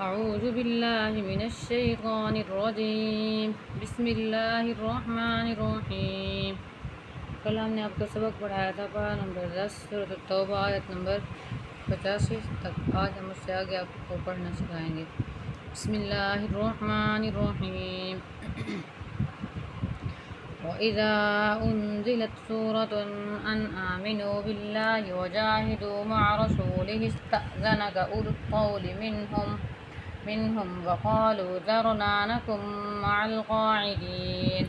أعوذ بالله من الشيطان الرجيم بسم الله الرحمن الرحيم। कल हमने आपको सबक पढ़ाया था पारा नंबर 10 सूरत तौबा आयत नंबर 85 तक। आज हम उससे आगे आपको पढ़ना सिखाएंगे। बिस्मिल्लाहिर्रहमानिर्रहीम। وإذا أنزلت سورة أن آمنوا بالله وجاهدوا مع رسوله استأذنك أولو الطول منهم وقالوا ذرنا نكن مع القاعدين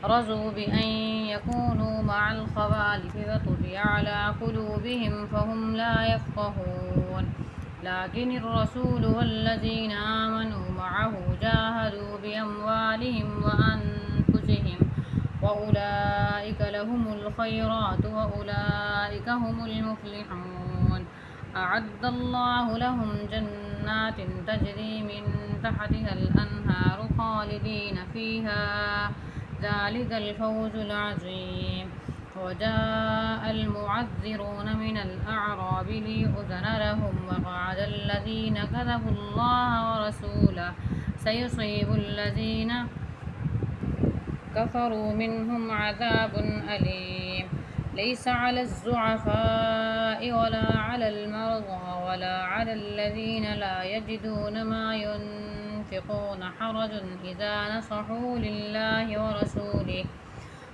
رضوا بأن يكونوا مع الخوالف وطبع على قلوبهم فهم لا يفقهون لكن الرسول والذين آمنوا معه جاهدوا بأموالهم وأنفسهم وأولئك لهم الخيرات وأولئك هم المفلحون أعد الله لهم جنات تجري من تحتها الأنهار خالدين فيها ذلك الفوز العظيم. وجاء المعذرون من الأعراب ليؤذن لهم وقعد الذين كذبوا الله ورسوله سيصيب الذين كفروا منهم عذاب أليم. ليس على الضعفاء ولا على المرضى ولا على الذين لا يجدون ما ينفقون حرج إذا نصحوا لله ورسوله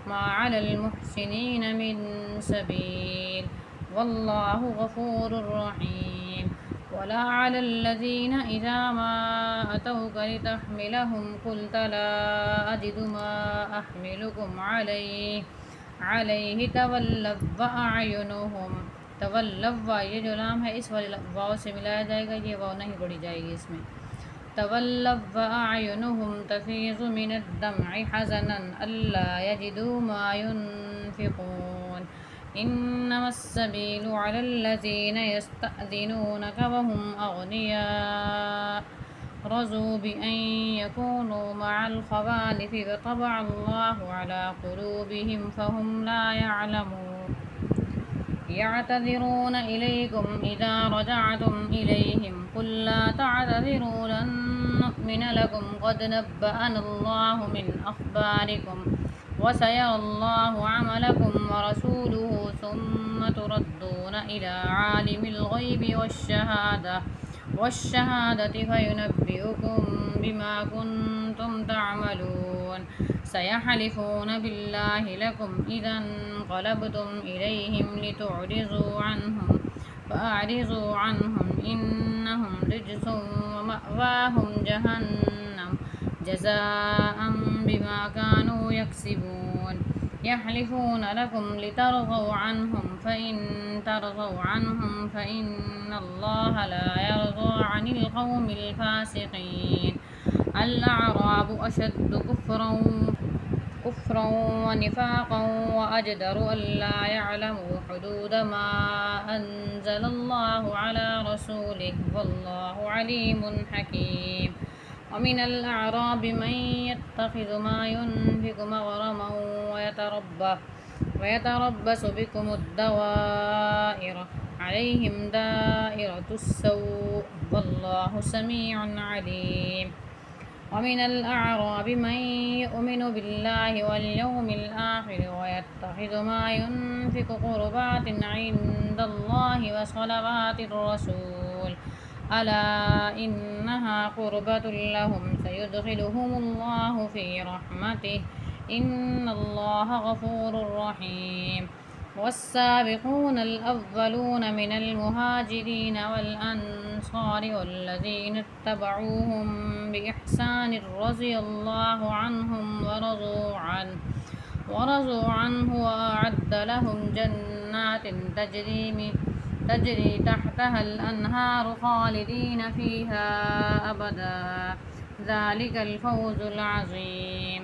ما على المحسنين من سبيل والله غفور رحيم. ولا على الذين إذا ما أتوك لتحملهم قلت لا أجد ما أحملكم عليه तवल्लव ये जो लाम है इस वाले वाव से मिलाया जाएगा, ये वाव नहीं पढ़ी जाएगी इसमें। तवल्लव अयुनुहुम तफीज़ु मिनद्दम'i हज़नन अल्ला यजिदू मा युनफ़िक़ून इन्नमस्सबीलु अलल्लज़ीना यस्तअज़िनूनक वहुम अग़निया रज़ू बिअन यकूनू मअल ख़वालिफ़ वतबअ अल्लाहु अला क़ुलूबिहिम फ़हुम ला यअलमून يعتذرون إليكم إذا رجعتم إليهم قل لا تعتذروا لن نؤمن لكم قد نبأنا الله من أخباركم وسيرى الله عملكم ورسوله ثم تردون إلى عالم الغيب والشهادة فينبئكم بما كنتم تعملون سيحلفون بالله لكم إذا انقلبتم إليهم لتعرضوا عنهم فأعرضوا عنهم إنهم رجس ومأواهم جهنم جزاء بما كانوا يكسبون يحلفون لكم لترضوا عنهم فإن ترضوا عنهم فإن الله لا يرضى عن القوم الفاسقين الأعراب أشد كفرا ونفاقا وأجدر ألا يعلموا حدود ما أنزل الله على رسوله والله عليم حكيم. ومن الأعراب من يتخذ ما ينفق مغرما ويتربص بكم الدوائر عليهم دائرة السوء والله سميع عليم. ومن الأعراب من يؤمن بالله واليوم الآخر ويتخذ ما ينفق قربات عند الله وصلوات الرسول ألا إنها قربة لهم سيدخلهم الله في رحمته إن الله غفور رحيم. والسابقون الأولون من المهاجرين والأنصار والذين اتبعوهم بإحسان رضي الله عنهم ورضوا عنه وأعد لهم جنات تجري تحتها الأنهار خالدين فيها أبدا ذلك الفوز العظيم.